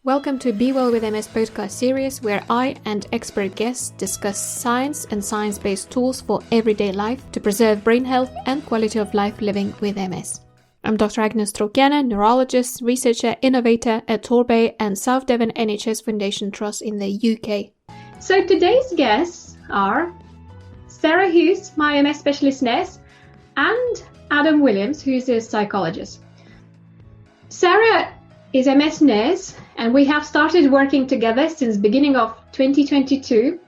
Welcome to Be Well with MS podcast series, where I and expert guests discuss science and science-based tools for everyday life to preserve brain health and quality of life living with MS. I'm Dr Agne Straukiene, neurologist, researcher, innovator at Torbay and South Devon NHS Foundation Trust in the UK. So today's guests are Sarah Hughes, my MS specialist nurse, and Adam Williams, who's a psychologist. Sarah is a MS nurse, and we have started working together since beginning of 2022.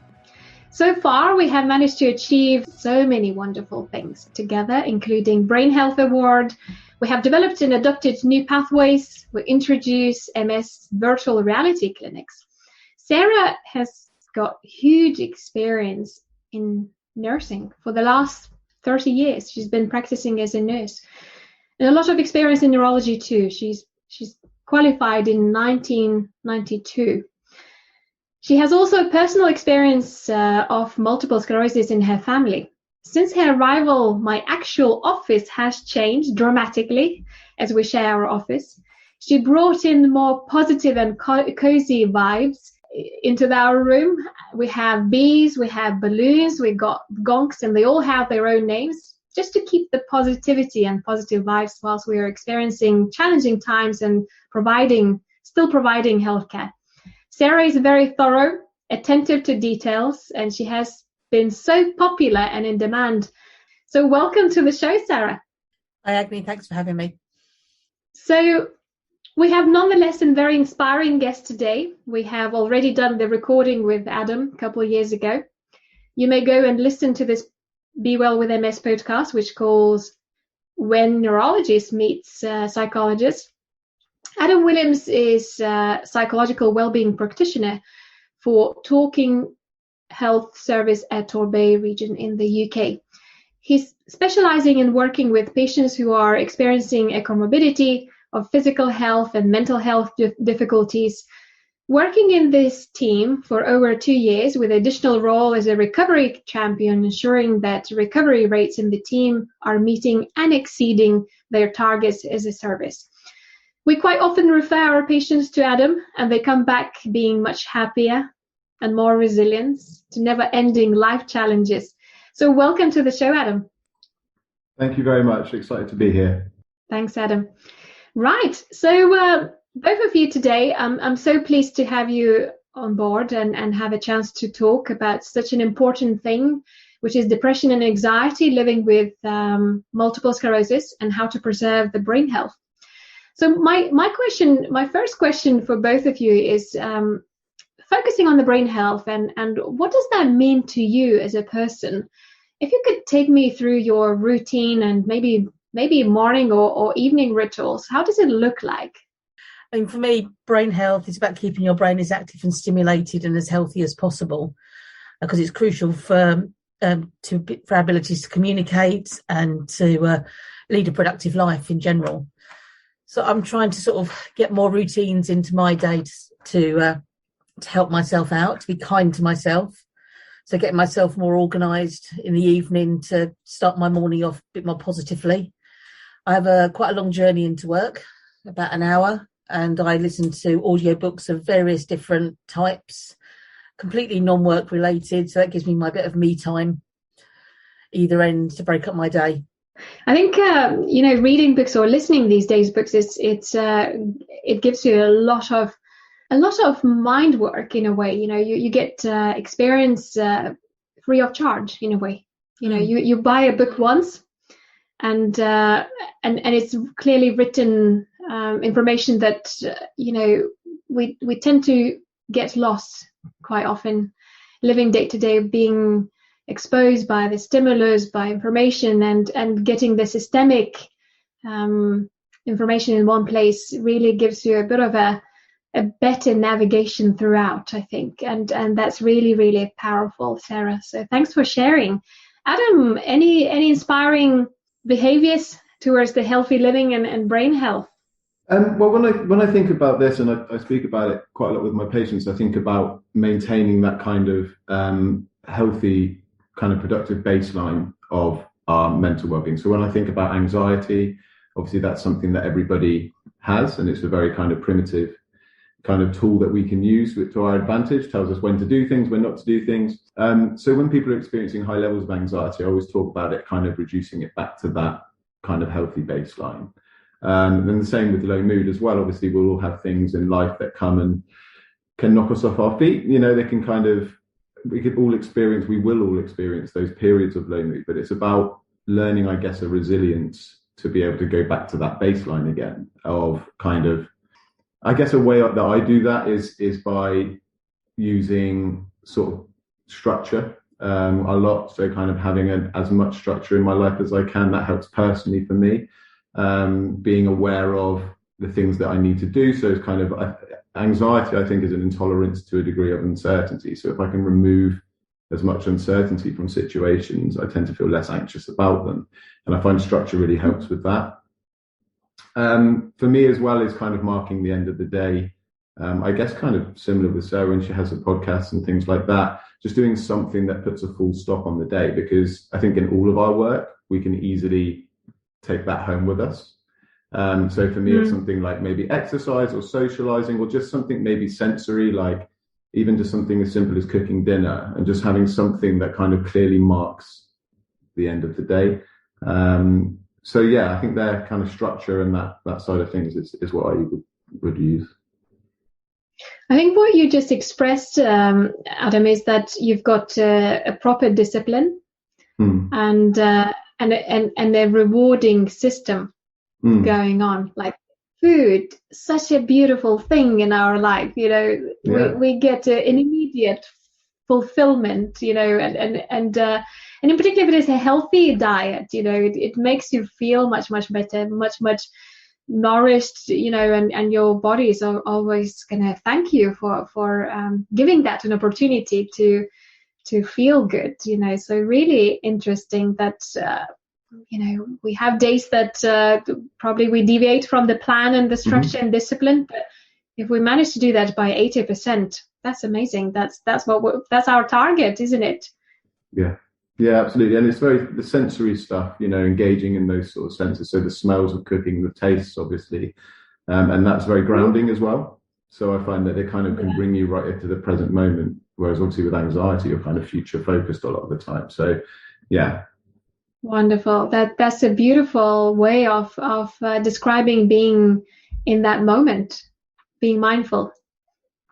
So far, we have managed to achieve so many wonderful things together, including Brain Health Award. We have developed and adopted new pathways. We introduced MS virtual reality clinics. Sarah has got huge experience in nursing for the last 30 years. She's been practicing as a nurse, and a lot of experience in neurology too. She's qualified in 1992. She has also personal experience of multiple sclerosis in her family. Since her arrival, my actual office has changed dramatically as we share our office. She brought in more positive and cozy vibes into our room. We have bees, we have balloons, we got gonks, and they all have their own names, just to keep the positivity and positive vibes whilst we are experiencing challenging times and still providing healthcare. Sarah is very thorough, attentive to details, and she has been so popular and in demand. So welcome to the show, Sarah. Hi, Agni. Thanks for having me. So we have nonetheless a very inspiring guest today. We have already done the recording with Adam a couple of years ago. You may go and listen to this Be Well with MS podcast, which calls When Neurologist Meets Psychologist. Adam Williams is a psychological well-being practitioner for Talking Health Service at Torbay region in the UK. He's specializing in working with patients who are experiencing a comorbidity of physical health and mental health difficulties. Working in this team for over 2 years with additional role as a recovery champion, ensuring that recovery rates in the team are meeting and exceeding their targets as a service. We quite often refer our patients to Adam, and they come back being much happier and more resilient to never-ending life challenges. So welcome to the show, Adam. Thank you very much. Excited to be here. Thanks, Adam. Right. So both of you today, I'm so pleased to have you on board and have a chance to talk about such an important thing, which is depression and anxiety, living with multiple sclerosis, and how to preserve the brain health. So my first question for both of you is focusing on the brain health and what does that mean to you as a person? If you could take me through your routine and maybe morning or evening rituals, how does it look like? I mean, for me, brain health is about keeping your brain as active and stimulated and as healthy as possible, because it's crucial for our abilities to communicate and to lead a productive life in general. So I'm trying to sort of get more routines into my day to help myself out, to be kind to myself. So getting myself more organised in the evening to start my morning off a bit more positively. I have quite a long journey into work, about an hour, and I listen to audiobooks of various different types, completely non-work related. So that gives me my bit of me time, either end, to break up my day. I think reading books or listening these days books it gives you a lot of mind work in a way. You get experience free of charge in a way. You buy a book once, and it's clearly written information that we tend to get lost quite often, living day to day, being exposed by the stimulus, by information, and getting the systemic information in one place really gives you a bit of a better navigation throughout, I think, and that's really, really powerful, Sarah. So thanks for sharing. Adam, any inspiring behaviors towards the healthy living and brain health? Well, when I think about this, and I speak about it quite a lot with my patients, I think about maintaining that kind of healthy, kind of productive baseline of our mental well-being. So when I think about anxiety, obviously that's something that everybody has, and it's a very kind of primitive kind of tool that we can use to our advantage, tells us when to do things, when not to do things. So when people are experiencing high levels of anxiety, I always talk about it kind of reducing it back to that kind of healthy baseline. And the same with low mood as well. Obviously, we'll all have things in life that come and can knock us off our feet. You know, they can kind of, we will all experience those periods of low mood, but it's about learning, I guess, a resilience to be able to go back to that baseline again of kind of, I guess a way that I do that is by using sort of structure a lot. So kind of having as much structure in my life as I can. That helps personally for me. Being aware of the things that I need to do. So it's kind of anxiety, I think, is an intolerance to a degree of uncertainty. So if I can remove as much uncertainty from situations, I tend to feel less anxious about them. And I find structure really helps with that. For me as well is kind of marking the end of the day. I guess kind of similar with Sarah when she has a podcast and things like that, just doing something that puts a full stop on the day, because I think in all of our work, we can easily take that home with us. So for me, it's something like maybe exercise or socializing, or just something maybe sensory, like even just something as simple as cooking dinner and just having something that kind of clearly marks the end of the day. So yeah, I think their kind of structure and that side of things is what I would use. I think what you just expressed, Adam, is that you've got a proper discipline and a rewarding system going on. Like food, such a beautiful thing in our life. You know, we get an immediate fulfillment. You know, and in particular, if it is a healthy diet, you know, it makes you feel much better, much nourished, you know, and your body is always going to thank you for giving that an opportunity to feel good, you know. So really interesting that you know, we have days that probably we deviate from the plan and the structure and discipline, but if we manage to do that by 80%, that's amazing. That's our target, isn't it? Yeah, absolutely. And it's the sensory stuff, you know, engaging in those sort of senses. So the smells of cooking, the tastes, obviously. And that's very grounding as well. So I find that it kind of can bring you right into the present moment. Whereas obviously with anxiety, you're kind of future focused a lot of the time. So, yeah. Wonderful. That's a beautiful way of describing being in that moment, being mindful,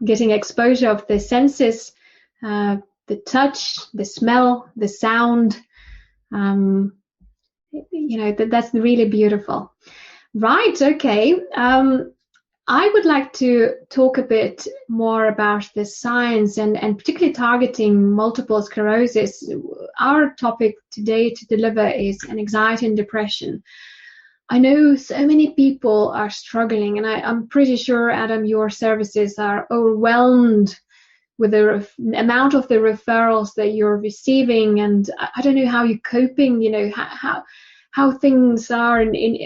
getting exposure of the senses, the touch, the smell, the sound, you know, that's really beautiful. Right, okay. I would like to talk a bit more about the science and particularly targeting multiple sclerosis. Our topic today to deliver is anxiety and depression. I know so many people are struggling, and I'm pretty sure, Adam, your services are overwhelmed with the amount of the referrals that you're receiving, and I don't know how you're coping, you know, how things are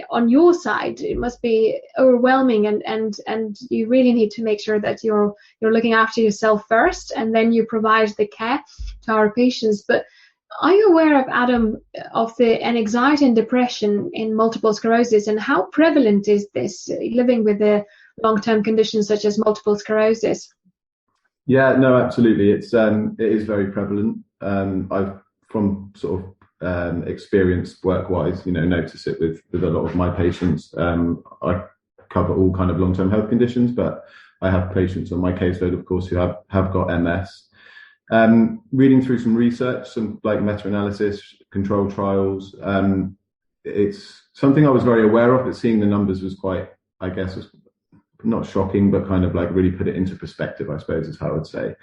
on your side. It must be overwhelming, and you really need to make sure that you're looking after yourself first, and then you provide the care to our patients. But are you aware of, Adam, of the anxiety and depression in multiple sclerosis, and how prevalent is this living with the long-term conditions such as multiple sclerosis? Yeah, no, absolutely. It is very prevalent. I've from sort of experience work-wise, you know, notice it with a lot of my patients. I cover all kind of long-term health conditions, but I have patients on my caseload, of course, who have got MS. Reading through some research, some like meta-analysis, control trials, it's something I was very aware of, but seeing the numbers was quite, I guess, was not shocking, but kind of like really put it into perspective, I suppose is how I would say.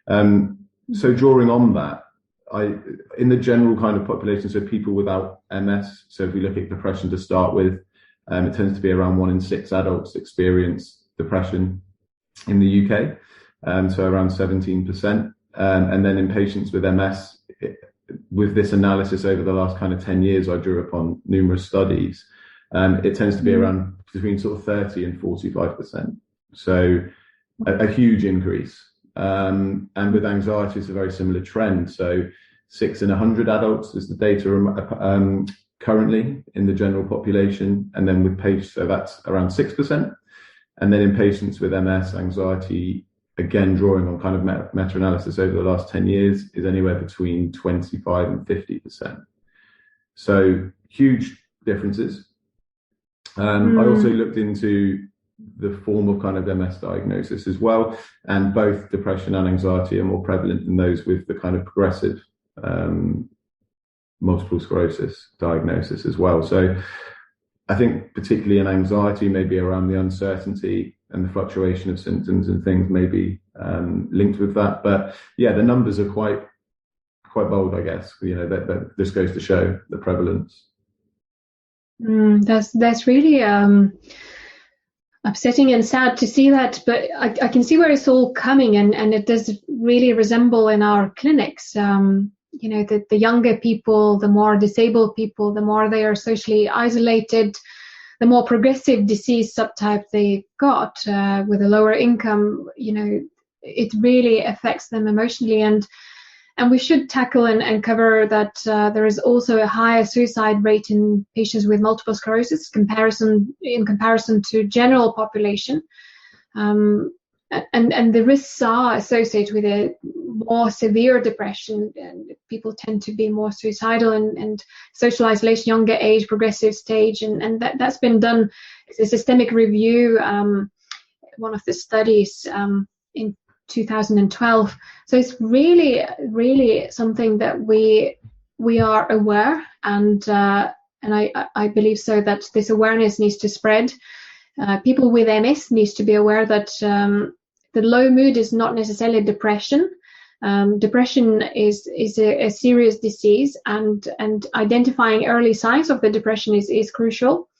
So drawing on that, in the general kind of population, so people without MS, so if we look at depression to start with, it tends to be around 1 in 6 adults experience depression in the UK, so around 17%. And then in patients with MS, with this analysis over the last kind of 10 years, I drew upon numerous studies. It tends to be around between sort of 30 and 45%. So a huge increase. And with anxiety, it's a very similar trend. So 6 in 100 adults is the data currently in the general population. And then with patients, so that's around 6%. And then in patients with MS, anxiety, again, drawing on kind of meta-analysis over the last 10 years, is anywhere between 25 and 50%. So huge differences. I also looked into the form of kind of MS diagnosis as well, and both depression and anxiety are more prevalent in those with the kind of progressive multiple sclerosis diagnosis as well. So I think particularly in anxiety, maybe around the uncertainty and the fluctuation of symptoms and things may be linked with that. But yeah, the numbers are quite bold, I guess. That this goes to show the prevalence. That's really upsetting and sad to see that, but I can see where it's all coming, and it does really resemble in our clinics. The younger people, the more disabled people, the more they are socially isolated, the more progressive disease subtype they got, with a lower income, it really affects them emotionally. And we should tackle and cover that there is also a higher suicide rate in patients with multiple sclerosis in comparison to general population. And the risks are associated with a more severe depression, and people tend to be more suicidal and social isolation, younger age, progressive stage, and that's been done as a systemic review, one of the studies in 2012. So it's really, really something that we are aware, and I believe so that this awareness needs to spread. People with MS needs to be aware that the low mood is not necessarily depression. Depression is a serious disease, and identifying early signs of the depression is crucial,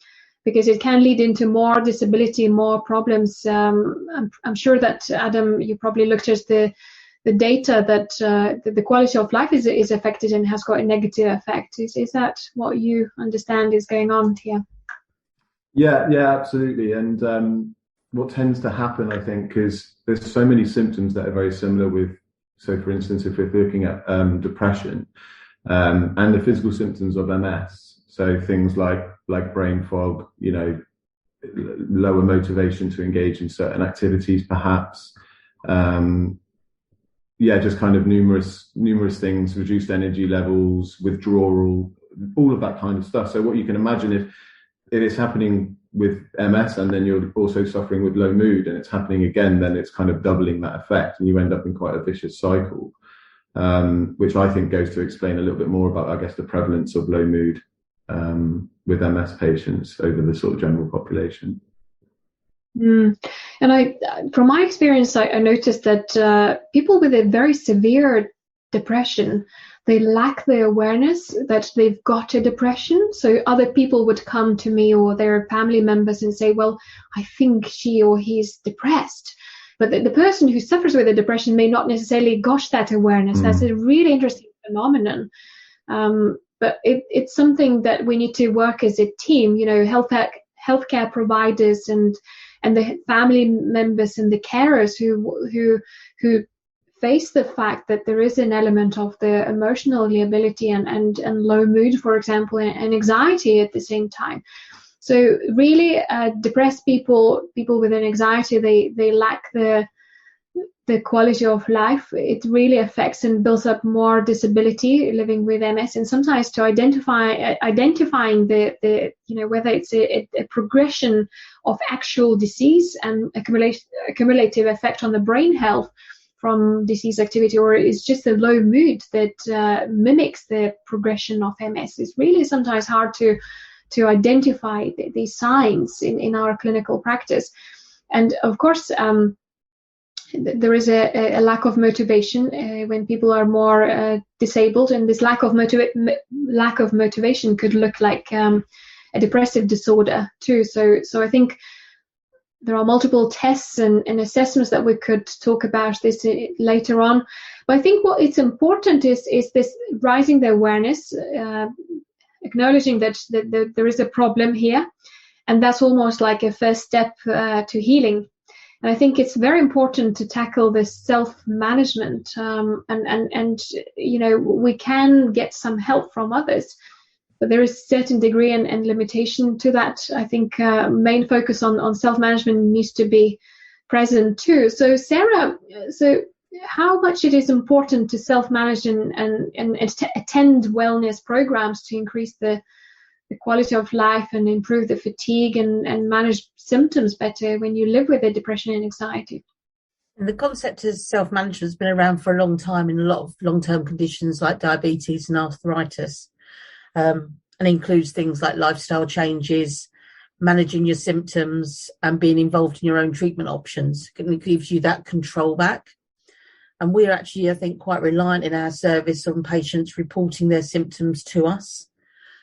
because it can lead into more disability, more problems. I'm sure that, Adam, you probably looked at the data that the quality of life is affected and has got a negative effect. Is that what you understand is going on here? Yeah, absolutely. And what tends to happen, I think, is there's so many symptoms that are very similar with, so for instance, if we're looking at depression and the physical symptoms of MS, so things like brain fog, lower motivation to engage in certain activities, perhaps, just kind of numerous things, reduced energy levels, withdrawal, all of that kind of stuff. So what you can imagine, if it is happening with MS and then you're also suffering with low mood and it's happening again, then it's kind of doubling that effect, and you end up in quite a vicious cycle, which I think goes to explain a little bit more about, I guess, the prevalence of low mood with MS patients over the sort of general population. And from my experience, I noticed that people with a very severe depression, they lack the awareness that they've got a depression. So other people would come to me or their family members and say, well, I think she or he's depressed. But the person who suffers with a depression may not necessarily got that awareness. That's a really interesting phenomenon. But it's something that we need to work as a team, healthcare providers and the family members and the carers who face the fact that there is an element of the emotional lability and low mood, for example, and anxiety at the same time. So really, depressed people with an anxiety, they lack the quality of life. It really affects and builds up more disability living with MS. And sometimes to identifying the whether it's a progression of actual disease and accumulative effect on the brain health from disease activity, or it's just a low mood that mimics the progression of MS, is really sometimes hard to identify these signs in our clinical practice. And of course, there is a lack of motivation when people are more disabled, and this lack of motivation could look like a depressive disorder too. So I think there are multiple tests and assessments that we could talk about this later on. But I think what it's important is this raising the awareness, acknowledging that there is a problem here, and that's almost like a first step to healing. And I think it's very important to tackle this self-management, and we can get some help from others. but there is a certain degree and limitation to that. I think main focus on self-management needs to be present too. So Sarah, how much it is important to self-manage and attend wellness programs to increase the quality of life and improve the fatigue and manage symptoms better when you live with the depression and anxiety? And the concept of self-management has been around for a long time in a lot of long-term conditions like diabetes and arthritis, and includes things like lifestyle changes, managing your symptoms, and being involved in your own treatment options. It gives you that control back. And we're actually, I think, quite reliant in our service on patients reporting their symptoms to us.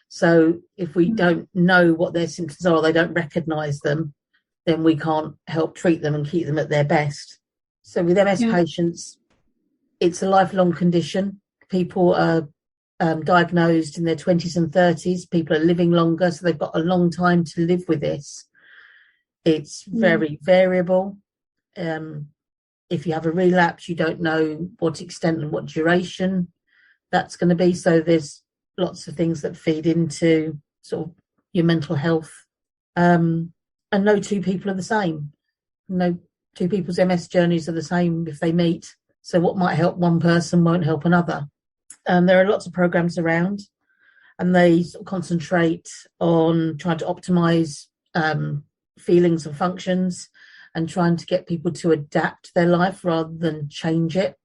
So if we don't know what their symptoms are, or they don't recognise them, then we can't help treat them and keep them at their best. So with MS patients, it's a lifelong condition. People are diagnosed in their 20s and 30s. People are living longer, so they've got a long time to live with this. It's very variable. If you have a relapse, you don't know what extent and what duration that's going to be. So there's lots of things that feed into sort of your mental health. And no two people are the same. No two people's MS journeys are the same if they meet. So what might help one person won't help another. There are lots of programs around, and they sort of concentrate on trying to optimize feelings and functions and trying to get people to adapt their life rather than change it.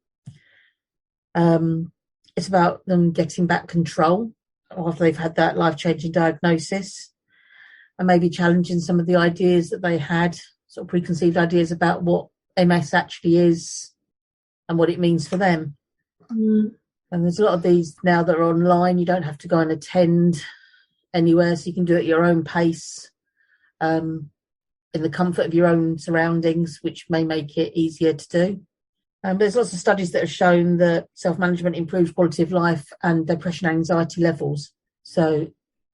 It's about them getting back control after they've had that life-changing diagnosis, and maybe challenging some of the ideas that they had, sort of preconceived ideas about what MS actually is and what it means for them. And there's a lot of these now that are online. You don't have to go and attend anywhere, so you can do it at your own pace, in the comfort of your own surroundings, which may make it easier to do. There's lots of studies that have shown that self-management improves quality of life and depression and anxiety levels. So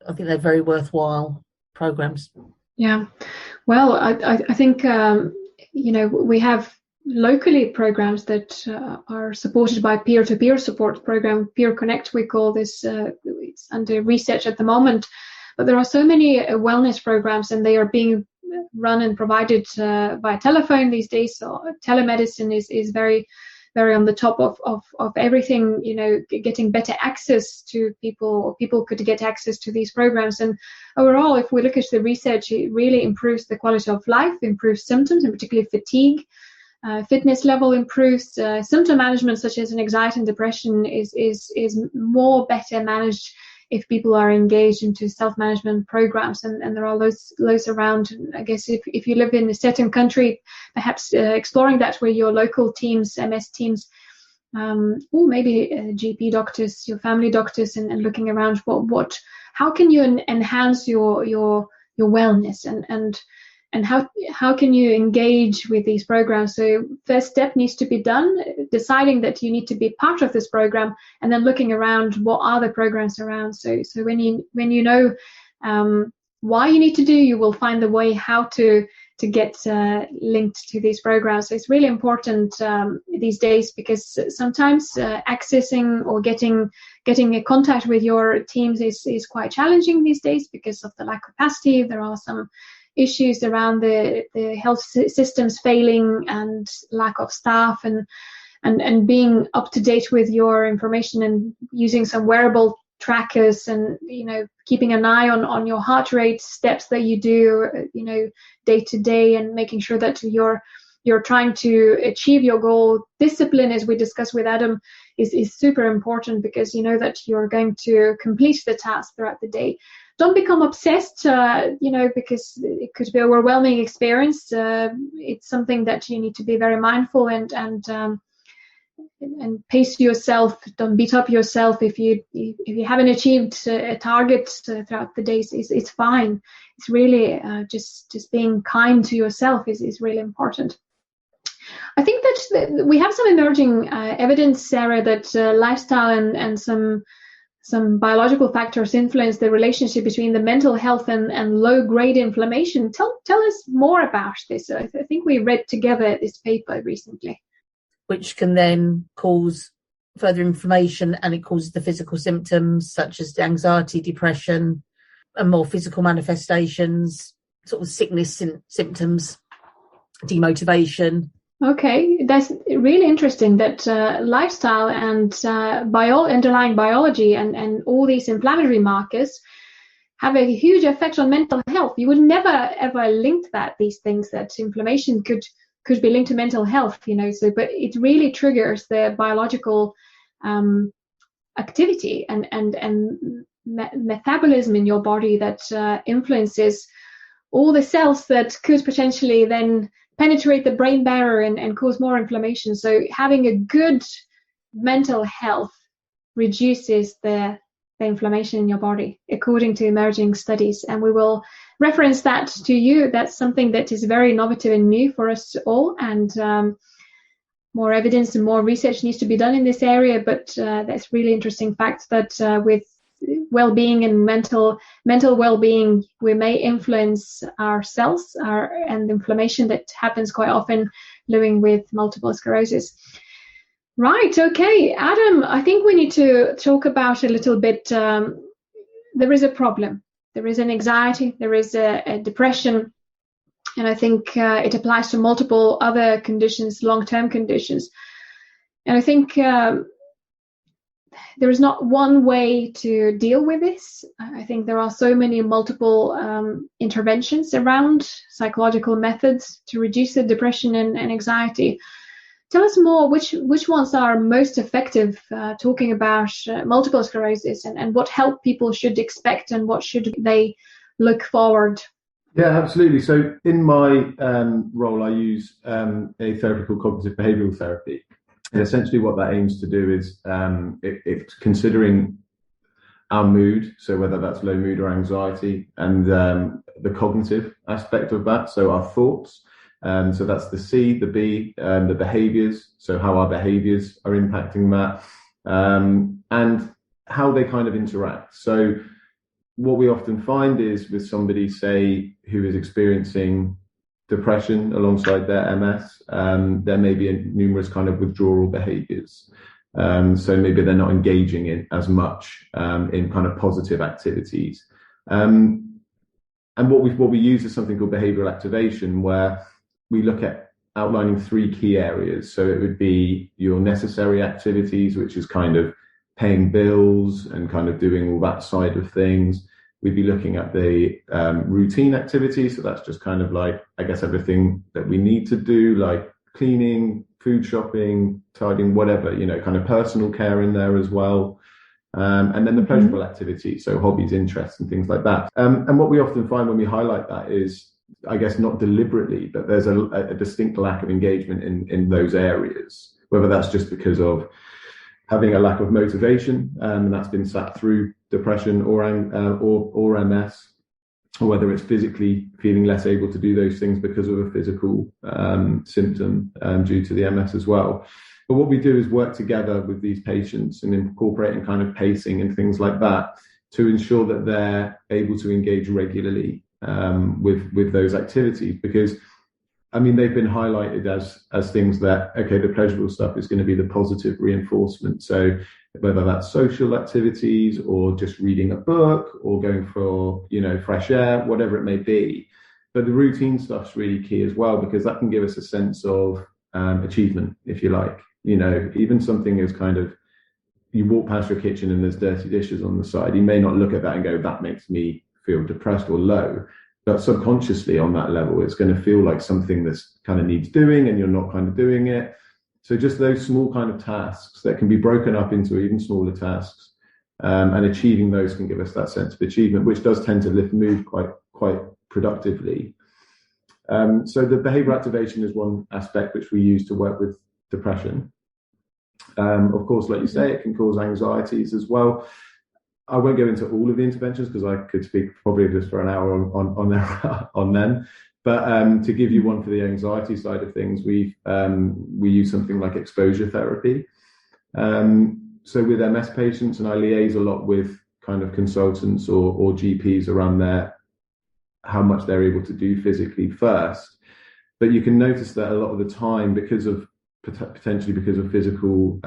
I think they're very worthwhile programs. Yeah. Well, I think, we have locally programs that are supported by peer-to-peer support program, Peer Connect, we call this. It's under research at the moment. But there are so many wellness programs, and they are being run and provided by telephone these days. So telemedicine is very, very on the top of everything, getting better access to people, or people could get access to these programs. And overall, if we look at the research, it really improves the quality of life, improves symptoms, and particularly fatigue. Fitness level improves. Symptom management, such as anxiety and depression, is more better managed if people are engaged into self-management programs, and there are loads around. I guess if you live in a certain country, perhaps exploring that with your local teams, MS teams, or maybe GP doctors, your family doctors, and looking around how can you enhance your wellness and how can you engage with these programs? So first step needs to be done, deciding that you need to be part of this program, and then looking around what are the programs around. So when you know why you need to do, you will find the way how to get linked to these programs. So it's really important these days, because sometimes accessing or getting a contact with your teams is quite challenging these days because of the lack of capacity. There are some issues around the health systems failing and lack of staff, and being up to date with your information and using some wearable trackers, and keeping an eye on your heart rate, steps that you do day to day, and making sure that you're trying to achieve your goal. Discipline, as we discussed with Adam, is super important, because you know that you're going to complete the task throughout the day. Don't become obsessed, because it could be an overwhelming experience. It's something that you need to be very mindful and pace yourself. Don't beat up yourself if you haven't achieved a target throughout the days. It's fine. It's really just being kind to yourself is really important. I think that we have some emerging evidence, Sarah, that lifestyle and some biological factors influence the relationship between the mental health and low-grade inflammation. Tell us more about this. I think we read together this paper recently. Which can then cause further inflammation, and it causes the physical symptoms such as anxiety, depression, and more physical manifestations, sort of sickness symptoms, demotivation. Okay, that's really interesting that lifestyle and underlying biology and all these inflammatory markers have a huge effect on mental health. You would never ever link these things, that inflammation could be linked to mental health, but it really triggers the biological activity and metabolism in your body that influences all the cells that could potentially then penetrate the brain barrier and cause more inflammation. So having a good mental health reduces the inflammation in your body, according to emerging studies. And we will reference that to you. That's something that is very innovative and new for us all. And more evidence and more research needs to be done in this area. But that's really interesting fact that with well-being and mental well-being, we may influence our cells and inflammation that happens quite often living with multiple sclerosis. Right, okay, Adam, I think we need to talk about a little bit. There is a problem. There is an anxiety, there is a depression, and I think it applies to multiple other conditions, long-term conditions. And I think there is not one way to deal with this. I think there are so many multiple interventions around psychological methods to reduce the depression and anxiety. Tell us more, which ones are most effective, talking about multiple sclerosis and what help people should expect and what should they look forward. Yeah, absolutely. So in my role, I use a therapy called cognitive behavioral therapy. And essentially what that aims to do is it's considering our mood, so whether that's low mood or anxiety, and the cognitive aspect of that, so our thoughts. So that's the C, the B, the behaviors, so how our behaviors are impacting that, and how they kind of interact. So what we often find is with somebody, say, who is experiencing depression alongside their MS, there may be numerous kind of withdrawal behaviors. So maybe they're not engaging in as much in kind of positive activities. And what we use is something called behavioral activation, where we look at outlining 3 key areas. So it would be your necessary activities, which is kind of paying bills and kind of doing all that side of things. We'd be looking at the routine activities. So that's just kind of like, I guess, everything that we need to do, like cleaning, food shopping, tidying, whatever, kind of personal care in there as well. And then the pleasurable activities, so hobbies, interests, and things like that. And what we often find when we highlight that is, I guess not deliberately, but there's a distinct lack of engagement in those areas, whether that's just because of having a lack of motivation, and that's been sat through depression or MS, or whether it's physically feeling less able to do those things because of a physical symptom due to the MS as well. But what we do is work together with these patients and incorporating kind of pacing and things like that to ensure that they're able to engage regularly with those activities, because I mean, they've been highlighted as things that, okay, the pleasurable stuff is going to be the positive reinforcement. So whether that's social activities or just reading a book or going for, fresh air, whatever it may be. But the routine stuff's really key as well, because that can give us a sense of achievement, if you like. Even something as kind of, you walk past your kitchen and there's dirty dishes on the side. You may not look at that and go, that makes me feel depressed or low. But subconsciously on that level, it's going to feel like something that's kind of needs doing and you're not kind of doing it. So just those small kind of tasks that can be broken up into even smaller tasks, and achieving those can give us that sense of achievement, which does tend to lift mood quite productively. So the behavior activation is one aspect which we use to work with depression. Of course, like you say, it can cause anxieties as well. I won't go into all of the interventions because I could speak probably just for an hour on them. But to give you one for the anxiety side of things, we use something like exposure therapy. So with MS patients, and I liaise a lot with kind of consultants or GPs around how much they're able to do physically first. But you can notice that a lot of the time, potentially because of physical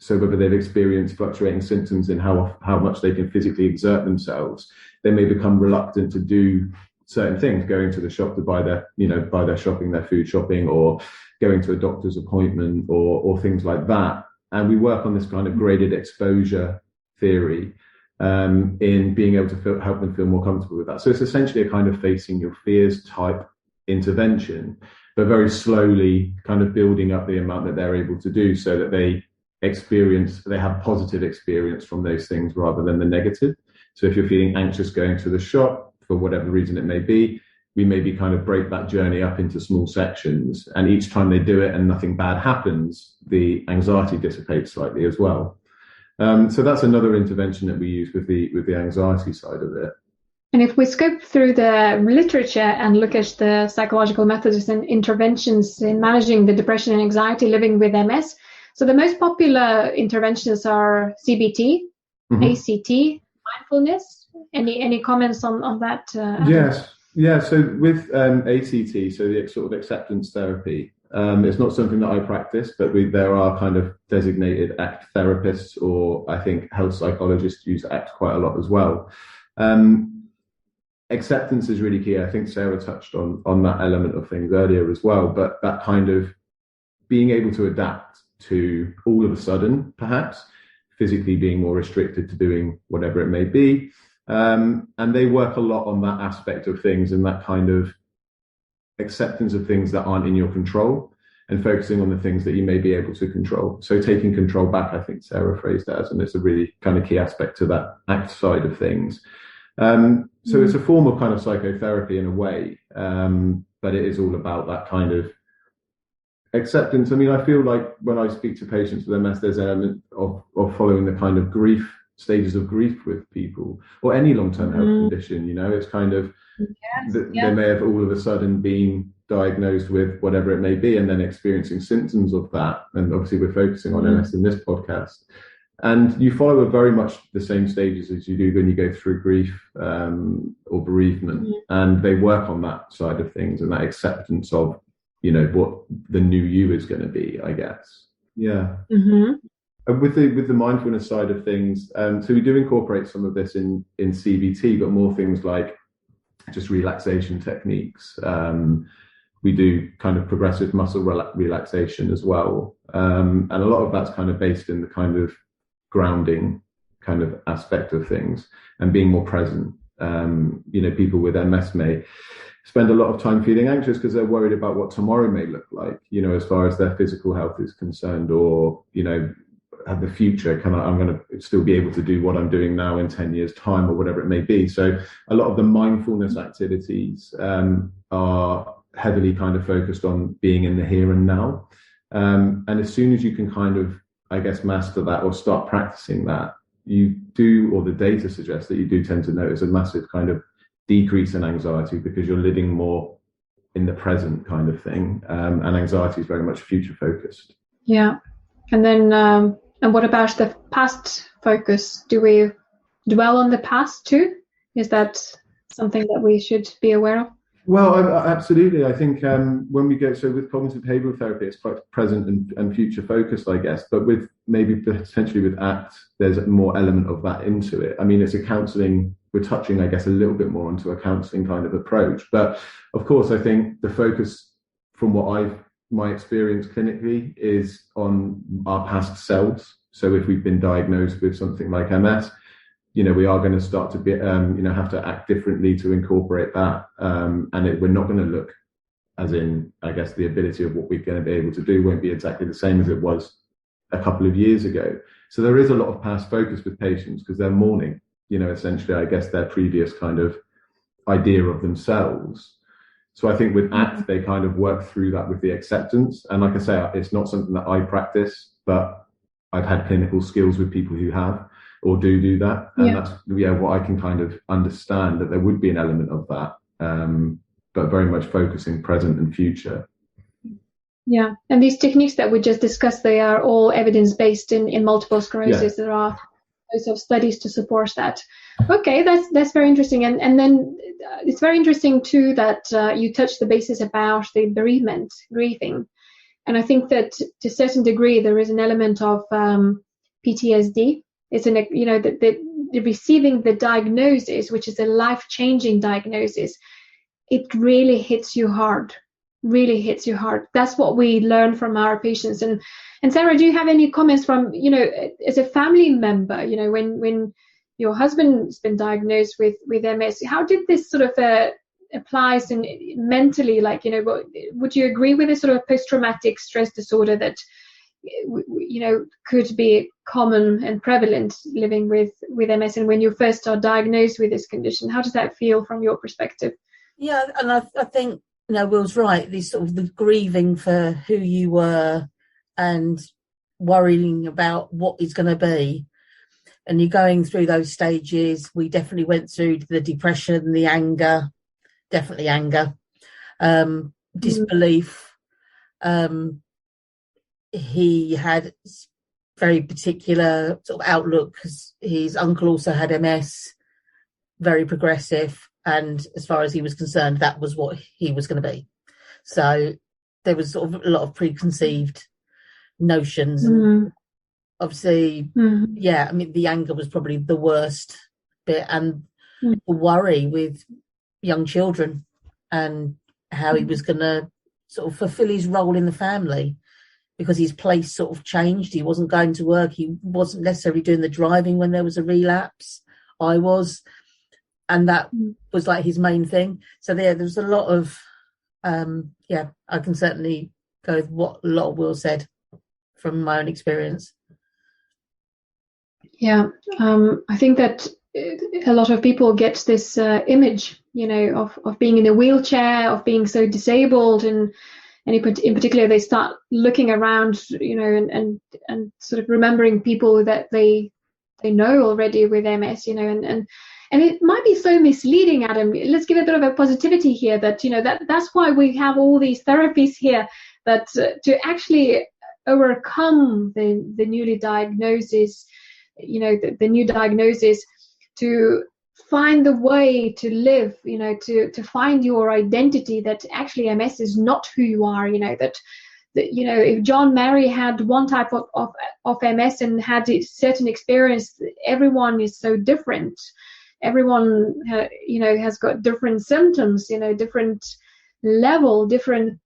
So whether they've experienced fluctuating symptoms in how much they can physically exert themselves, they may become reluctant to do certain things, going to the shop to buy their shopping, their food shopping, or going to a doctor's appointment, or things like that. And we work on this kind of graded exposure theory in being able to help them feel more comfortable with that. So it's essentially a kind of facing your fears type intervention, but very slowly kind of building up the amount that they're able to do so that they have positive experience from those things rather than the negative. So if you're feeling anxious going to the shop for whatever reason it may be, we maybe kind of break that journey up into small sections, and each time they do it and nothing bad happens, the anxiety dissipates slightly as well. So that's another intervention that we use with the anxiety side of it. And if we scope through the literature and look at the psychological methods and interventions in managing the depression and anxiety living with MS, so the most popular interventions are CBT, ACT, mindfulness. Any comments on that? Yes. Yeah, so with ACT, so the sort of acceptance therapy, it's not something that I practice, but there are kind of designated ACT therapists, or I think health psychologists use ACT quite a lot as well. Acceptance is really key. I think Sarah touched on that element of things earlier as well, but that kind of being able to adapt to all of a sudden, perhaps, physically being more restricted to doing whatever it may be. And they work a lot on that aspect of things and that kind of acceptance of things that aren't in your control and focusing on the things that you may be able to control. So taking control back, I think Sarah phrased it as, and it's a really kind of key aspect to that ACT side of things. So it's a form of kind of psychotherapy in a way, but it is all about that kind of acceptance. I mean, I feel like when I speak to patients with MS, there's an element of following the kind of stages of grief with people, or any long-term health condition. It's kind of they may have all of a sudden been diagnosed with whatever it may be and then experiencing symptoms of that. And obviously we're focusing on MS in this podcast. And you follow very much the same stages as you do when you go through grief or bereavement. And they work on that side of things and that acceptance of, what the new you is going to be, I guess. Yeah. With the mindfulness side of things, so we do incorporate some of this in CBT, but more things like just relaxation techniques. We do kind of progressive muscle relaxation as well. And a lot of that's kind of based in the kind of grounding kind of aspect of things and being more present. People with MS may spend a lot of time feeling anxious because they're worried about what tomorrow may look like, as far as their physical health is concerned, or, at the future, I'm going to still be able to do what I'm doing now in 10 years time or whatever it may be. So a lot of the mindfulness activities are heavily kind of focused on being in the here and now. And as soon as you can kind of, I guess, master that or start practicing that, you do, or the data suggests that you do tend to notice a massive kind of decrease in anxiety because you're living more in the present kind of thing. And anxiety is very much future focused. Yeah. And then, and what about the past focus? Do we dwell on the past too? Is that something that we should be aware of? Well, absolutely. I think when we go, so with cognitive behavioral therapy, it's quite present and future focused, I guess. But with maybe potentially with ACT, there's more element of that into it. I mean, it's a counselling, we're touching, I guess, a little bit more onto a counselling kind of approach. But of course, I think the focus from my experience clinically is on our past selves. So if we've been diagnosed with something like MS, we are going to start to be, have to act differently to incorporate that. And we're not going to look, as in, I guess, the ability of what we're going to be able to do won't be exactly the same as it was a couple of years ago. So there is a lot of past focus with patients because they're mourning, essentially, I guess, their previous kind of idea of themselves. So I think with ACT, they kind of work through that with the acceptance. And like I say, it's not something that I practice, but I've had clinical skills with people who have or do that. And that's what I can kind of understand, that there would be an element of that, but very much focusing present and future. Yeah. And these techniques that we just discussed, they are all evidence-based in multiple sclerosis. There are loads of studies to support that. Okay, that's very interesting. And then it's very interesting too that you touched the basis about the bereavement, grieving. And I think that to a certain degree, there is an element of PTSD. It's the receiving the diagnosis, which is a life-changing diagnosis. It really hits you hard. Really hits you hard. That's what we learn from our patients. And Sarah, do you have any comments from, as a family member, when your husband's been diagnosed with MS, how did this sort of applies in mentally, would you agree with this sort of post-traumatic stress disorder that could be common and prevalent living with MS? And when you first are diagnosed with this condition, how does that feel from your perspective? Yeah, and I think Will's right. This sort of the grieving for who you were and worrying about what is going to be, and you're going through those stages. We definitely went through the depression, the anger, definitely anger, disbelief. He had very particular sort of outlook because his uncle also had MS, very progressive. And as far as he was concerned, that was what he was going to be. So there was sort of a lot of preconceived notions. And obviously, yeah, I mean, the anger was probably the worst bit, and the worry with young children and how he was going to sort of fulfill his role in the family, because his place sort of changed. He wasn't going to work. He wasn't necessarily doing the driving when there was a relapse. I was. And that was like his main thing. So there was a lot of, I can certainly go with what a lot of Will said from my own experience. Yeah, I think that a lot of people get this image, of being in a wheelchair, of being so disabled, and in particular they start looking around, and sort of remembering people that they know already with MS, and it might be so misleading, Adam. Let's give a bit of a positivity here that, that's why we have all these therapies here, that to actually overcome the newly diagnosis, the new diagnosis, to find the way to live, to find your identity, that actually MS is not who you are, that if John Mary had one type of MS and had a certain experience, everyone is so different. Everyone, has got different symptoms, different level, different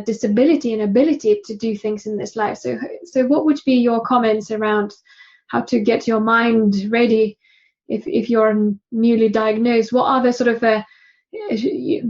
disability and ability to do things in this life. So what would be your comments around how to get your mind ready if you're newly diagnosed? What are the sort of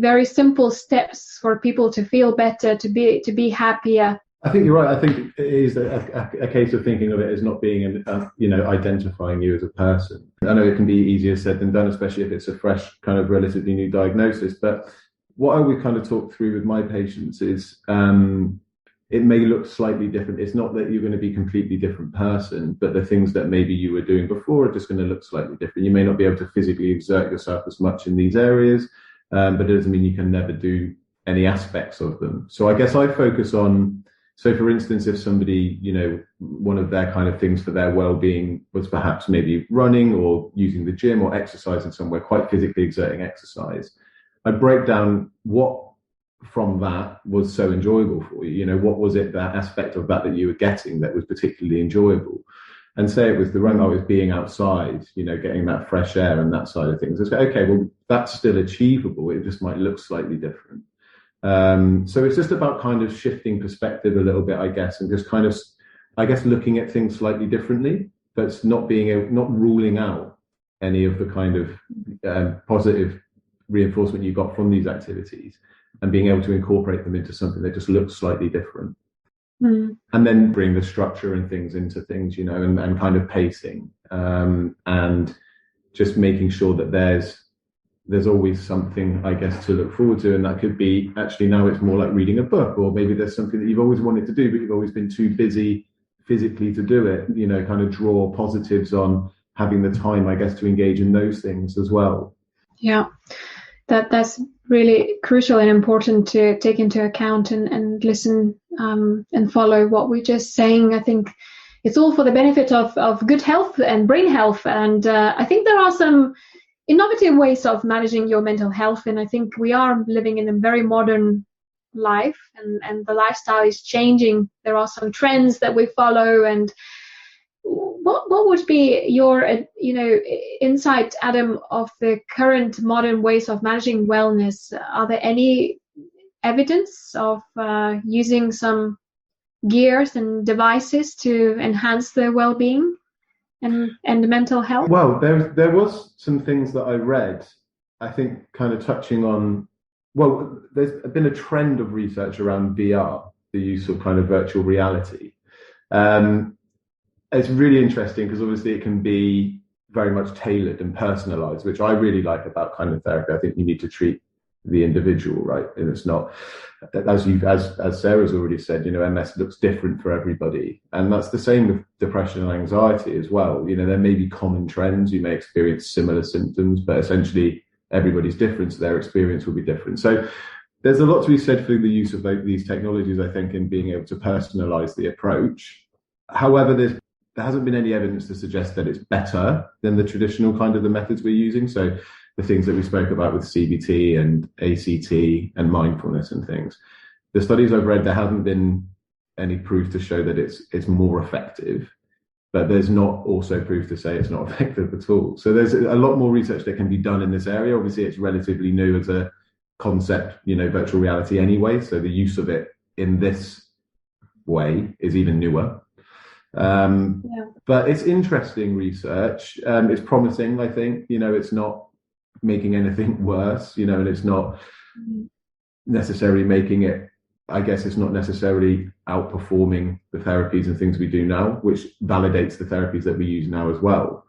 very simple steps for people to feel better, to be happier? I think you're right. I think it is a case of thinking of it as not being, identifying you as a person. I know it can be easier said than done, especially if it's a fresh, kind of relatively new diagnosis. But what I would kind of talk through with my patients is it may look slightly different. It's not that you're going to be a completely different person, but the things that maybe you were doing before are just going to look slightly different. You may not be able to physically exert yourself as much in these areas, but it doesn't mean you can never do any aspects of them. So I guess I focus on, so for instance, if somebody, one of their kind of things for their well-being was perhaps maybe running or using the gym or exercising somewhere, quite physically exerting exercise, I break down what from that was so enjoyable for you. What was it, that aspect of that you were getting that was particularly enjoyable? And say it was the run, I was being outside, getting that fresh air and that side of things. It's okay, well, that's still achievable. It just might look slightly different. So it's just about kind of shifting perspective a little bit, I guess, and just kind of, looking at things slightly differently, but not ruling out any of the kind of positive reinforcement you got from these activities, and being able to incorporate them into something that just looks slightly different. And then bring the structure and things into things, and kind of pacing, and just making sure that there's always something, I guess, to look forward to. And that could be, actually now it's more like reading a book, or maybe there's something that you've always wanted to do, but you've always been too busy physically to do it, kind of draw positives on having the time, I guess, to engage in those things as well. Yeah, that's really crucial and important to take into account and listen and follow what we're just saying. I think it's all for the benefit of good health and brain health. And I think there are some innovative ways of managing your mental health. And I think we are living in a very modern life, and the lifestyle is changing. There are some trends that we follow, and what would be your insight, Adam, of the current modern ways of managing wellness? Are there any evidence of using some gears and devices to enhance the well-being and the mental health? Well, there was some things that I read, I think, kind of touching on. Well, there's been a trend of research around VR, the use of kind of virtual reality. It's really interesting because obviously it can be very much tailored and personalized, which I really like about kind of therapy. I think you need to treat the individual, right? And it's not, as Sarah's already said, MS looks different for everybody. And that's the same with depression and anxiety as well. There may be common trends. You may experience similar symptoms, but essentially everybody's different, so their experience will be different. So there's a lot to be said for the use of these technologies, I think, in being able to personalize the approach. However, there hasn't been any evidence to suggest that it's better than the traditional kind of the methods we're using. So the things that we spoke about with CBT and ACT and mindfulness and things. The studies I've read, there hasn't been any proof to show that it's more effective, but there's not also proof to say it's not effective at all. So there's a lot more research that can be done in this area. Obviously, it's relatively new as a concept, virtual reality anyway. So the use of it in this way is even newer. But it's interesting research. It's promising, I think. It's not making anything worse, and it's not necessarily making it, I guess it's not necessarily outperforming the therapies and things we do now, which validates the therapies that we use now as well.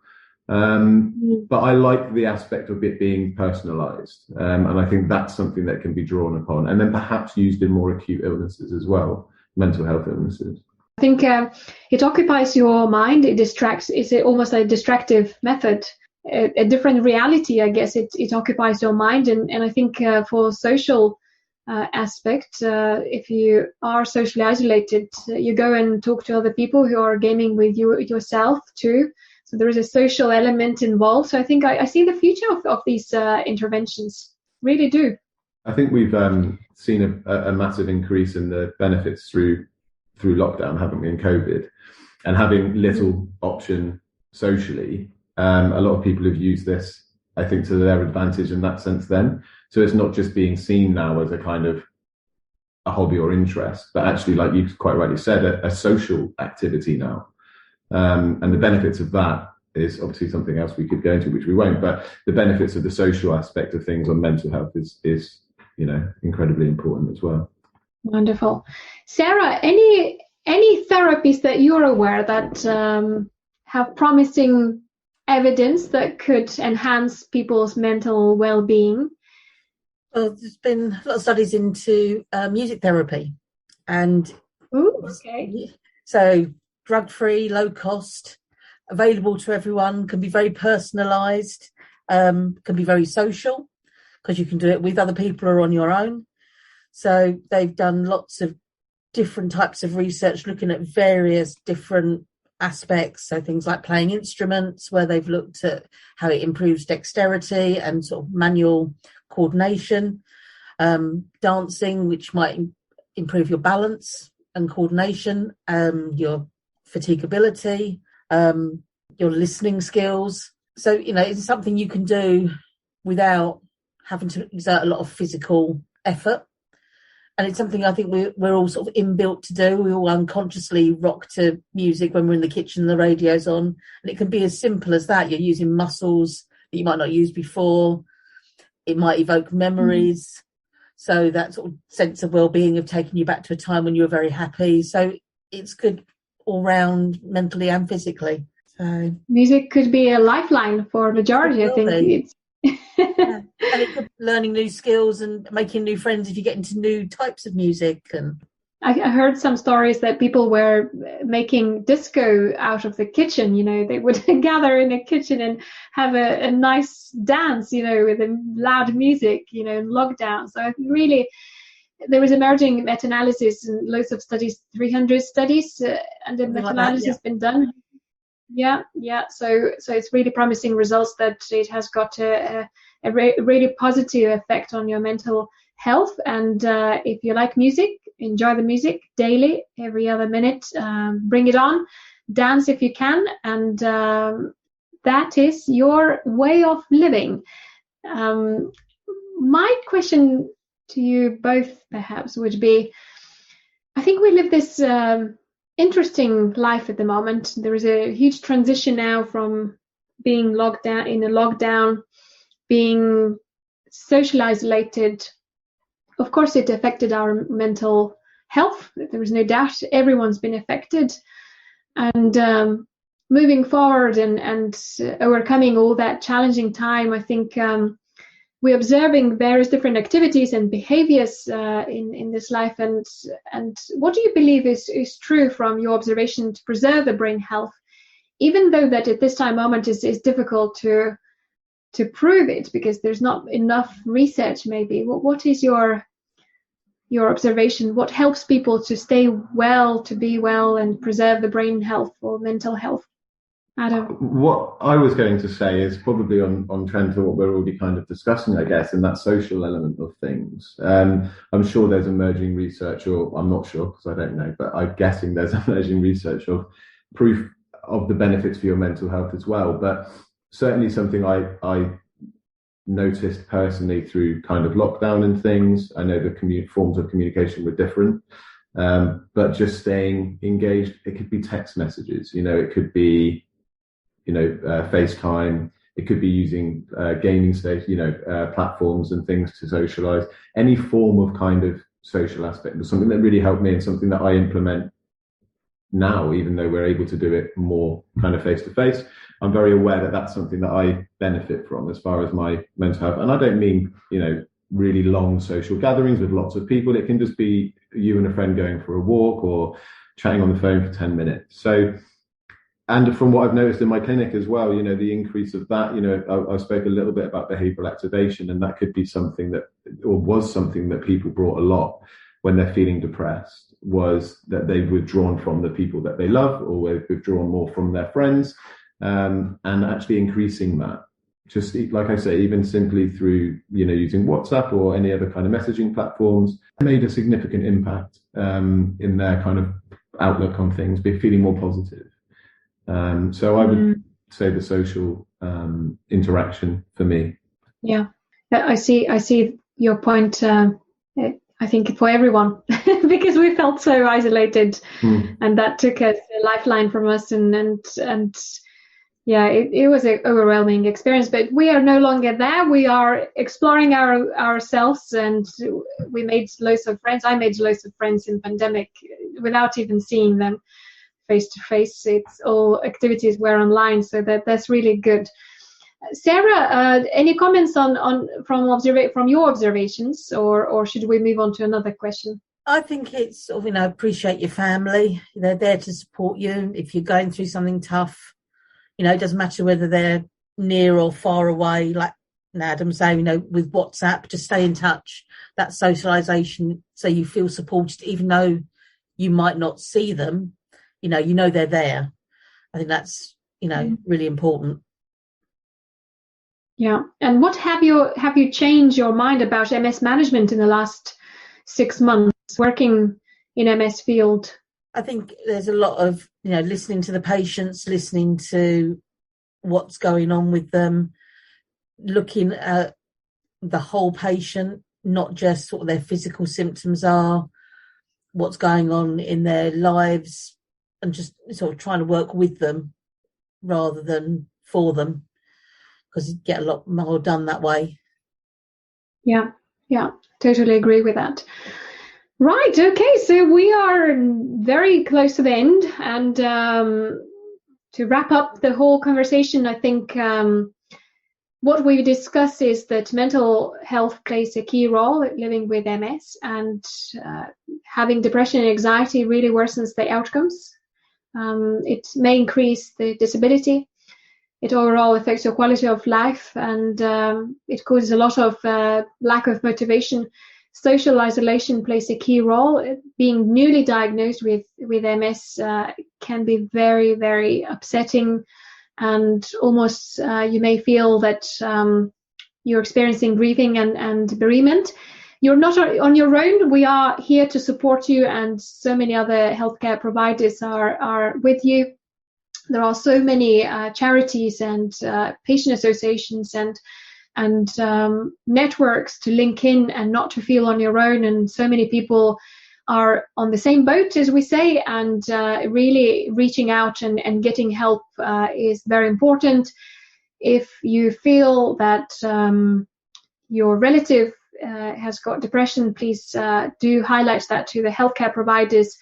But I like the aspect of it being personalized. And I think that's something that can be drawn upon and then perhaps used in more acute illnesses as well, mental health illnesses. I think it occupies your mind. It distracts. It's almost a distractive method, a different reality. I guess it occupies your mind, and I think for social aspect, if you are socially isolated, you go and talk to other people who are gaming with you yourself too. So there is a social element involved. So I think I see the future of these interventions. Really do. I think we've seen a massive increase in the benefits through lockdown, haven't we, in COVID, and having little option socially. A lot of people have used this, I think, to their advantage in that sense then. So it's not just being seen now as a kind of a hobby or interest, but actually, like you quite rightly said, a social activity now. And the benefits of that is obviously something else we could go into, which we won't, but the benefits of the social aspect of things on mental health is incredibly important as well. Wonderful. Sarah, any therapies that you're aware that have promising evidence that could enhance people's mental well-being? Well, there's been a lot of studies into music therapy, and so drug-free, low cost, available to everyone, can be very personalised, can be very social because you can do it with other people or on your own. So they've done lots of different types of research looking at various different aspects. So things like playing instruments, where they've looked at how it improves dexterity and sort of manual coordination, dancing, which might improve your balance and coordination, your fatigability, your listening skills. So, it's something you can do without having to exert a lot of physical effort. And it's something I think we're all sort of inbuilt to do. We all unconsciously rock to music when we're in the kitchen, the radio's on. And it can be as simple as that. You're using muscles that you might not use before. It might evoke memories. So that sort of sense of well-being of taking you back to a time when you were very happy. So it's good all round, mentally and physically. So music could be a lifeline for a majority, I think. And it could be learning new skills and making new friends if you get into new types of music. And I heard some stories that people were making disco out of the kitchen. They would gather in the kitchen and have a nice dance, with a loud music, in lockdown. So I think really there was emerging meta-analysis and loads of studies, 300 studies, and the meta-analysis has been done. Yeah. So it's really promising results that it has got a really positive effect on your mental health. And if you like music, enjoy the music daily, every other minute, bring it on. dance if you can, and that is your way of living. My question to you both perhaps would be, I think we live this interesting life at the moment. There is a huge transition now from being locked down in a lockdown, being socially isolated. Of course, it affected our mental health. There is no doubt. Everyone's been affected. And moving forward and overcoming all that challenging time, I think we're observing various different activities and behaviors in this life. And what do you believe is true from your observation to preserve the brain health, even though that at this time moment is difficult to prove it because there's not enough research maybe? What is your observation? What helps people to stay well, to be well, and preserve the brain health or mental health? Adam? What I was going to say is probably on trend to what we're already kind of discussing, I guess, and that social element of things. I'm sure there's emerging research, or I'm not sure because I don't know, but I'm guessing there's emerging research of proof of the benefits for your mental health as well. But certainly something I noticed personally through kind of lockdown and things. I know the forms of communication were different, but just staying engaged. It could be text messages, it could be, FaceTime. It could be using gaming platforms and things to socialize. Any form of kind of social aspect was something that really helped me and something that I implement now, even though we're able to do it more kind of face to face. I'm very aware that that's something that I benefit from as far as my mental health. And I don't mean, really long social gatherings with lots of people. It can just be you and a friend going for a walk or chatting on the phone for 10 minutes. So, and from what I've noticed in my clinic as well, the increase of that, I spoke a little bit about behavioral activation, and that could be something that, or was something that people brought a lot when they're feeling depressed, was that they've withdrawn from the people that they love, or they've withdrawn more from their friends, and actually increasing that. Just like I say, even simply through, using WhatsApp or any other kind of messaging platforms, made a significant impact in their kind of outlook on things, be feeling more positive. So I would say the social interaction for me. Yeah, I see your point. I think for everyone, because we felt so isolated, and that took a lifeline from us, and yeah, it was an overwhelming experience. But we are no longer there. We are exploring ourselves, and we made loads of friends. I made loads of friends in pandemic without even seeing them face to face. It's all activities were online, so that's really good. Sarah, any comments from your observations, or should we move on to another question? I think it's sort of, appreciate your family. They're there to support you if you're going through something tough. It doesn't matter whether they're near or far away. Like Adam's saying, with WhatsApp, just stay in touch. That socialization, so you feel supported, even though you might not see them. They're there. I think that's really important. Yeah. And what have you changed your mind about MS management in the last 6 months working in MS field? I think there's a lot of, listening to the patients, listening to what's going on with them, looking at the whole patient, not just what their physical symptoms are, what's going on in their lives, and just sort of trying to work with them rather than for them, because you get a lot more done that way. Yeah, totally agree with that. Right, okay, so we are very close to the end, and to wrap up the whole conversation, I think what we discuss is that mental health plays a key role in living with MS, and having depression and anxiety really worsens the outcomes. It may increase the disability. It overall affects your quality of life, and it causes a lot of lack of motivation. Social isolation plays a key role. Being newly diagnosed with MS can be very, very upsetting, and almost you may feel that you're experiencing grieving and bereavement. You're not on your own. We are here to support you, and so many other healthcare providers are with you. there are so many charities and patient associations and networks to link in and not to feel on your own. And so many people are on the same boat, as we say, and really reaching out and getting help is very important. If you feel that your relative has got depression, please do highlight that to the healthcare providers,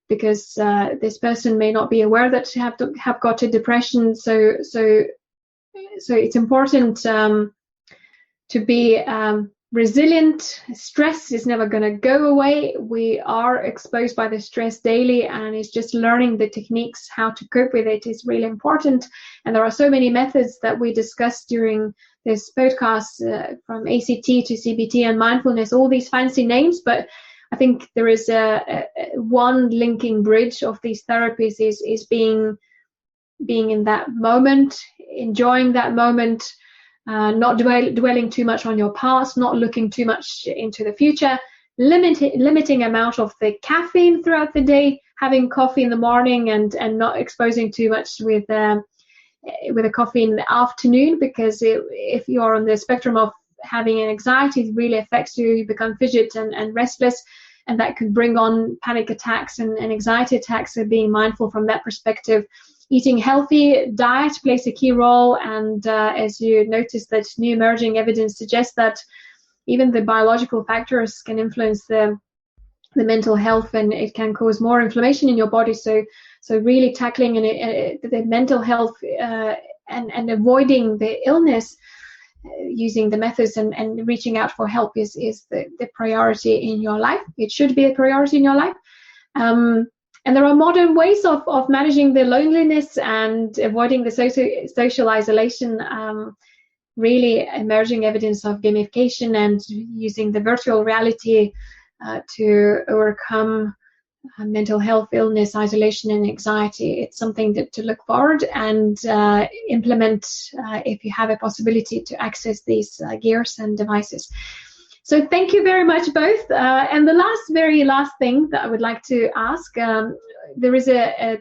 because this person may not be aware that they have got a depression. So it's important to be resilient. Stress is never going to go away. We are exposed by the stress daily, and it's just learning the techniques how to cope with it is really important. And there are so many methods that we discussed during this podcast, from ACT to CBT and mindfulness, all these fancy names, but I think there is a one linking bridge of these therapies is being in that moment, enjoying that moment, not dwelling too much on your past, not looking too much into the future, limiting amount of the caffeine throughout the day, having coffee in the morning and not exposing too much with a coffee in the afternoon, because if you are on the spectrum of having an anxiety, it really affects you. You become fidget and restless, and that could bring on panic attacks and anxiety attacks. So being mindful from that perspective. Eating healthy, diet plays a key role, and as you notice, that new emerging evidence suggests that even the biological factors can influence the mental health, and it can cause more inflammation in your body. So really tackling the mental health and avoiding the illness using the methods and reaching out for help is the priority in your life. It should be a priority in your life. And there are modern ways of managing the loneliness and avoiding the social isolation. Really emerging evidence of gamification and using the virtual reality to overcome mental health, illness, isolation, and anxiety. It's something to look forward and implement if you have a possibility to access these gears and devices. So thank you very much both. And the very last thing that I would like to ask, there is a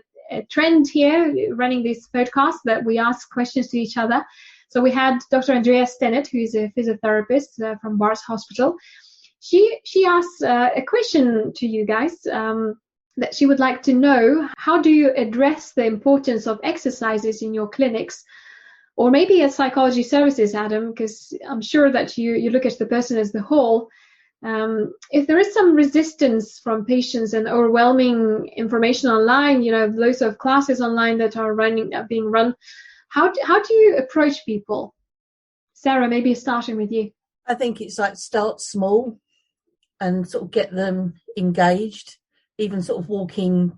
trend here running this podcast that we ask questions to each other. So we had Dr. Andrea Stennett, who is a physiotherapist from Barts Hospital. She asked a question to you guys that she would like to know: how do you address the importance of exercises in your clinics, or maybe at psychology services, Adam, because I'm sure that you look at the person as the whole. If there is some resistance from patients and overwhelming information online, loads of classes online that are being run, how do you approach people? Sarah, maybe starting with you. I think it's like start small and sort of get them engaged. Even sort of walking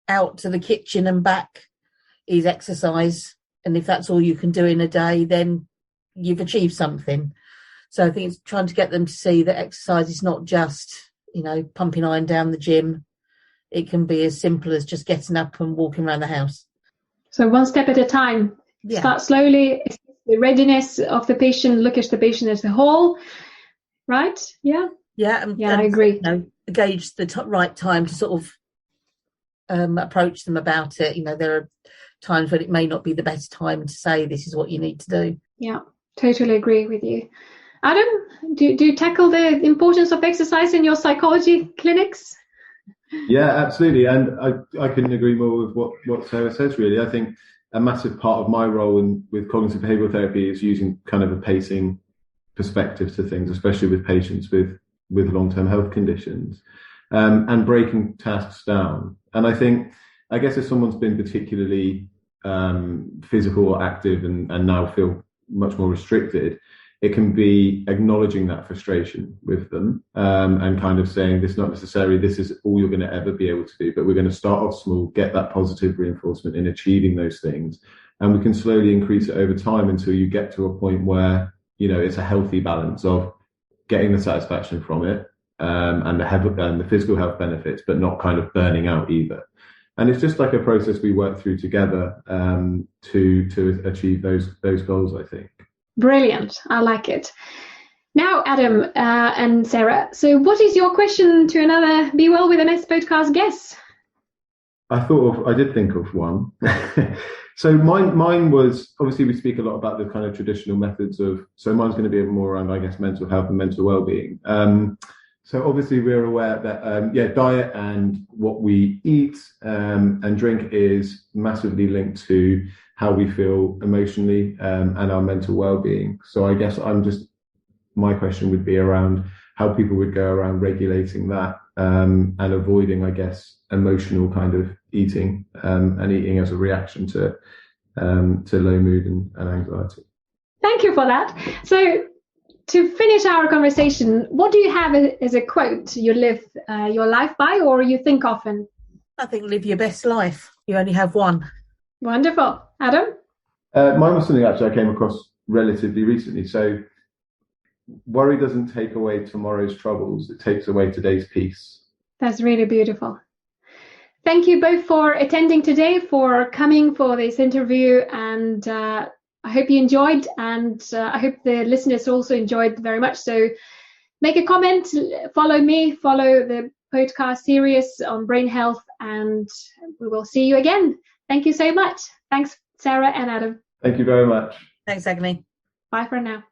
out to the kitchen and back is exercise. And if that's all you can do in a day, then you've achieved something. So I think it's trying to get them to see that exercise is not just, pumping iron down the gym. It can be as simple as just getting up and walking around the house. So one step at a time. Yeah. Start slowly. The readiness of the patient, look at the patient as a whole. Right? Yeah? Yeah, I agree. Gauge the right time to sort of approach them about it. There are times when it may not be the best time to say this is what you need to do. Yeah, totally agree with you. Adam, do you tackle the importance of exercise in your psychology clinics? Yeah, absolutely. And I couldn't agree more with what Sarah says, really. I think a massive part of my role with cognitive behavioural therapy is using kind of a pacing perspective to things, especially with patients with long-term health conditions, and breaking tasks down. And I guess if someone's been particularly physical or active and now feel much more restricted, it can be acknowledging that frustration with them, and kind of saying this is all you're going to ever be able to do, but we're going to start off small, get that positive reinforcement in achieving those things, and we can slowly increase it over time until you get to a point where it's a healthy balance of getting the satisfaction from it, and the physical health benefits, but not kind of burning out either. And it's just like a process we work through together to achieve those goals, I think. Brilliant. I like it. Now, Adam and Sarah, so what is your question to another Be Well with MS podcast guest? I did think of one. So mine was, obviously we speak a lot about the kind of traditional methods of, so mine's going to be more around, I guess, mental health and mental well-being. So obviously we're aware that, diet and what we eat and drink is massively linked to how we feel emotionally and our mental well-being. So I guess my question would be around how people would go around regulating that and avoiding, I guess, emotional kind of eating and eating as a reaction to low mood and anxiety. Thank you for that. So to finish our conversation, what do you have as a quote you live your life by, or you think often? I think live your best life. You only have one. Wonderful. Adam? Mine was something actually I came across relatively recently. So worry doesn't take away tomorrow's troubles, it takes away today's peace. That's really beautiful. Thank you both for attending today, for coming for this interview, and I hope you enjoyed, and I hope the listeners also enjoyed very much. So make a comment, follow me, follow the podcast series on brain health, and we will see you again. Thank you so much. Thanks, Sarah and Adam. Thank you very much. Thanks, Agne. Bye for now.